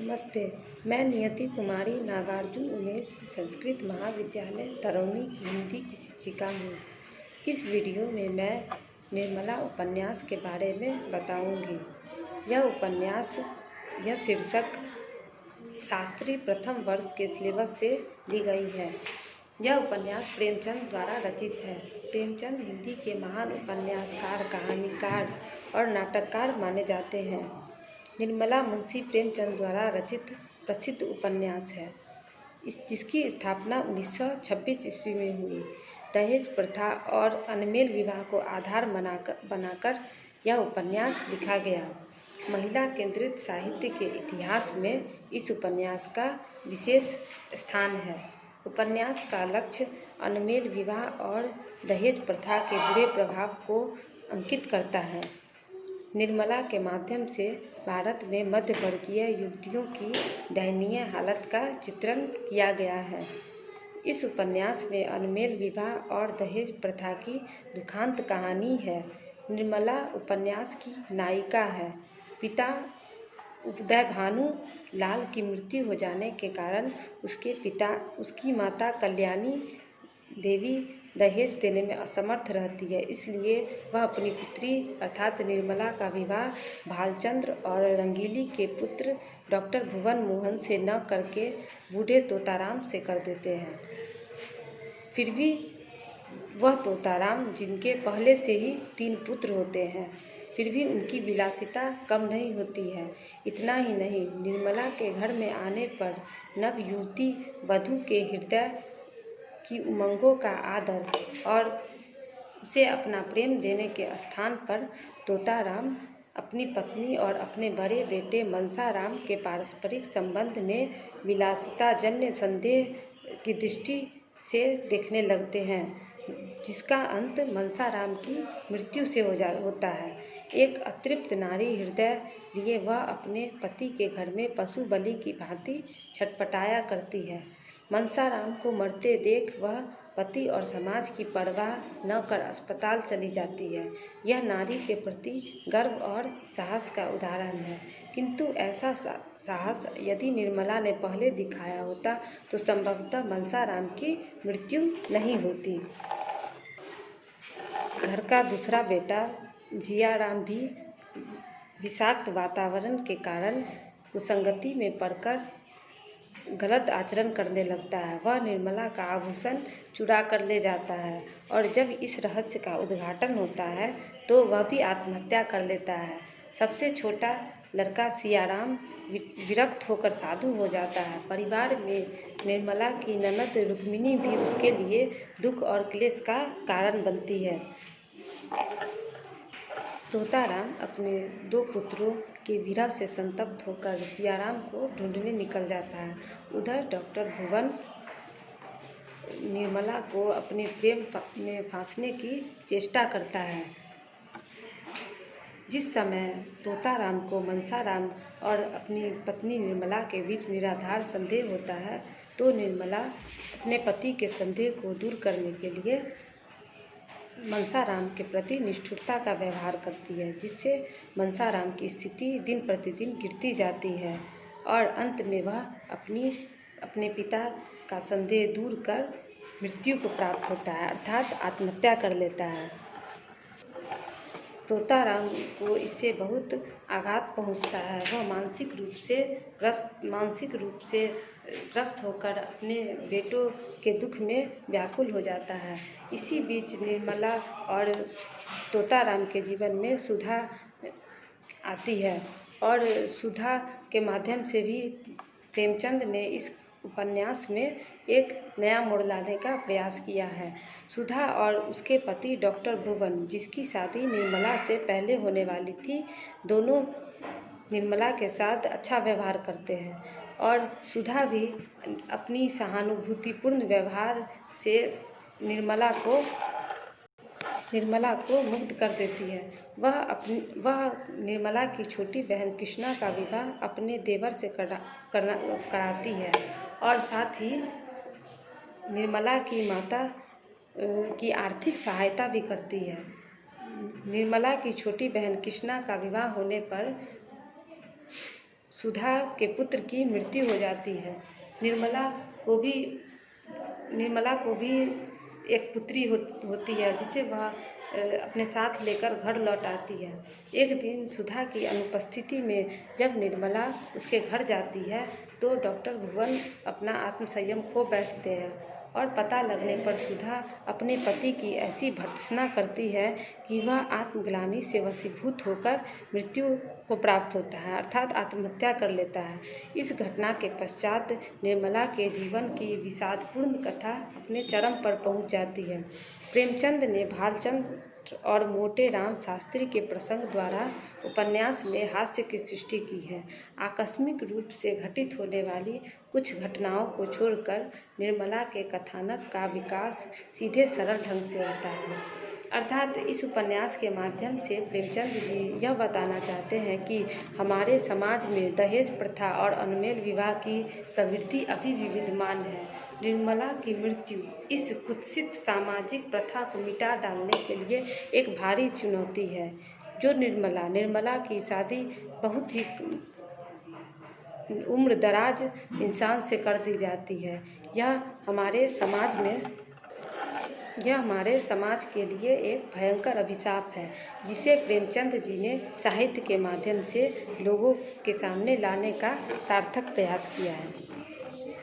नमस्ते। मैं नियति कुमारी नागार्जुन उमेश संस्कृत महाविद्यालय तरौनी की हिंदी की शिक्षिका हूँ। इस वीडियो में मैं निर्मला उपन्यास के बारे में बताऊँगी। यह शीर्षक शास्त्री प्रथम वर्ष के सिलेबस से ली गई है। यह उपन्यास प्रेमचंद द्वारा रचित है। प्रेमचंद हिंदी के महान उपन्यासकार, कहानीकार और नाटककार माने जाते हैं। निर्मला मुंशी प्रेमचंद द्वारा रचित प्रसिद्ध उपन्यास है, जिसकी स्थापना 1926 ईस्वी में हुई। दहेज प्रथा और अनमेल विवाह को आधार बनाकर यह उपन्यास लिखा गया। महिला केंद्रित साहित्य के इतिहास में इस उपन्यास का विशेष स्थान है। उपन्यास का लक्ष्य अनमेल विवाह और दहेज प्रथा के बुरे प्रभाव को अंकित करता है। निर्मला के माध्यम से भारत में मध्यवर्गीय युवतियों की दयनीय हालत का चित्रण किया गया है। इस उपन्यास में अनमेल विवाह और दहेज प्रथा की दुखांत कहानी है। निर्मला उपन्यास की नायिका है। पिता उदयभानु लाल की मृत्यु हो जाने के कारण उसकी माता कल्याणी देवी दहेज देने में असमर्थ रहती है। इसलिए वह अपनी पुत्री अर्थात निर्मला का विवाह भालचंद्र और रंगीली के पुत्र डॉक्टर भुवन मोहन से न करके बूढ़े तोताराम से कर देते हैं। फिर भी वह तोताराम, जिनके पहले से ही 3 पुत्र होते हैं, फिर भी उनकी विलासिता कम नहीं होती है। इतना ही नहीं, निर्मला के घर में आने पर नवयुवती वधू के हृदय की उमंगों का आदर और उसे अपना प्रेम देने के स्थान पर तोताराम अपनी पत्नी और अपने बड़े बेटे मनसाराम के पारस्परिक संबंध में विलासिताजन्य संदेह की दृष्टि से देखने लगते हैं, जिसका अंत मनसाराम की मृत्यु से होता है। एक अतृप्त नारी हृदय लिए वह अपने पति के घर में पशु बलि की भांति छटपटाया करती है। मनसाराम को मरते देख वह पति और समाज की परवाह न कर अस्पताल चली जाती है। यह नारी के प्रति गर्व और साहस का उदाहरण है। किंतु ऐसा साहस यदि निर्मला ने पहले दिखाया होता तो संभवतः मनसाराम की मृत्यु नहीं होती। घर का दूसरा बेटा जियाराम भी विषाक्त वातावरण के कारण कुसंगति में पड़कर गलत आचरण करने लगता है। वह निर्मला का आभूषण चुरा कर ले जाता है और जब इस रहस्य का उद्घाटन होता है तो वह भी आत्महत्या कर लेता है। सबसे छोटा लड़का सियाराम विरक्त होकर साधु हो जाता है। परिवार में निर्मला की ननद रुक्मिणी भी उसके लिए दुख और क्लेश का कारण बनती है। तोताराम अपने 2 पुत्रों के विरह से संतप्त होकर सियाराम को ढूंढने निकल जाता है। उधर डॉक्टर भुवन निर्मला को अपने प्रेम में फांसने की चेष्टा करता है। जिस समय तोताराम को मनसाराम और अपनी पत्नी निर्मला के बीच निराधार संदेह होता है तो निर्मला अपने पति के संदेह को दूर करने के लिए मनसाराम के प्रति निष्ठुरता का व्यवहार करती है, जिससे मनसाराम की स्थिति दिन प्रतिदिन गिरती जाती है और अंत में वह अपने पिता का संदेह दूर कर मृत्यु को प्राप्त होता है, अर्थात आत्महत्या कर लेता है। तोताराम को इससे बहुत आघात पहुंचता है। वह मानसिक रूप से ग्रस्त होकर अपने बेटों के दुख में व्याकुल हो जाता है। इसी बीच निर्मला और तोताराम के जीवन में सुधा आती है और सुधा के माध्यम से भी प्रेमचंद ने इस उपन्यास में एक नया मोड़ लाने का प्रयास किया है। सुधा और उसके पति डॉक्टर भुवन, जिसकी शादी निर्मला से पहले होने वाली थी, दोनों निर्मला के साथ अच्छा व्यवहार करते हैं और सुधा भी अपनी सहानुभूतिपूर्ण व्यवहार से निर्मला को मुक्त कर देती है। वह निर्मला की छोटी बहन कृष्णा का विवाह अपने देवर से कराती है और साथ ही निर्मला की माता की आर्थिक सहायता भी करती है। निर्मला की छोटी बहन कृष्णा का विवाह होने पर सुधा के पुत्र की मृत्यु हो जाती है। निर्मला को भी एक पुत्री होती है जिसे वह अपने साथ लेकर घर लौट आती है। एक दिन सुधा की अनुपस्थिति में जब निर्मला उसके घर जाती है तो डॉक्टर भुवन अपना आत्मसंयम खो बैठते हैं और पता लगने पर सुधा अपने पति की ऐसी भर्त्सना करती है कि वह आत्मग्लानि से वशीभूत होकर मृत्यु को प्राप्त होता है, अर्थात आत्महत्या कर लेता है। इस घटना के पश्चात निर्मला के जीवन की विषादपूर्ण कथा अपने चरम पर पहुंच जाती है। प्रेमचंद ने भालचंद्र और मोटे राम शास्त्री के प्रसंग द्वारा उपन्यास में हास्य की सृष्टि की है। आकस्मिक रूप से घटित होने वाली कुछ घटनाओं को छोड़कर निर्मला के कथानक का विकास सीधे सरल ढंग से होता है। अर्थात इस उपन्यास के माध्यम से प्रेमचंद जी यह बताना चाहते हैं कि हमारे समाज में दहेज प्रथा और अनमेल विवाह की प्रवृत्ति अभी भी विद्यमान है। निर्मला की मृत्यु इस कुत्सित सामाजिक प्रथा को मिटा डालने के लिए एक भारी चुनौती है। जो निर्मला की शादी बहुत ही उम्रदराज इंसान से कर दी जाती है। यह हमारे समाज के लिए एक भयंकर अभिशाप है जिसे प्रेमचंद जी ने साहित्य के माध्यम से लोगों के सामने लाने का सार्थक प्रयास किया है।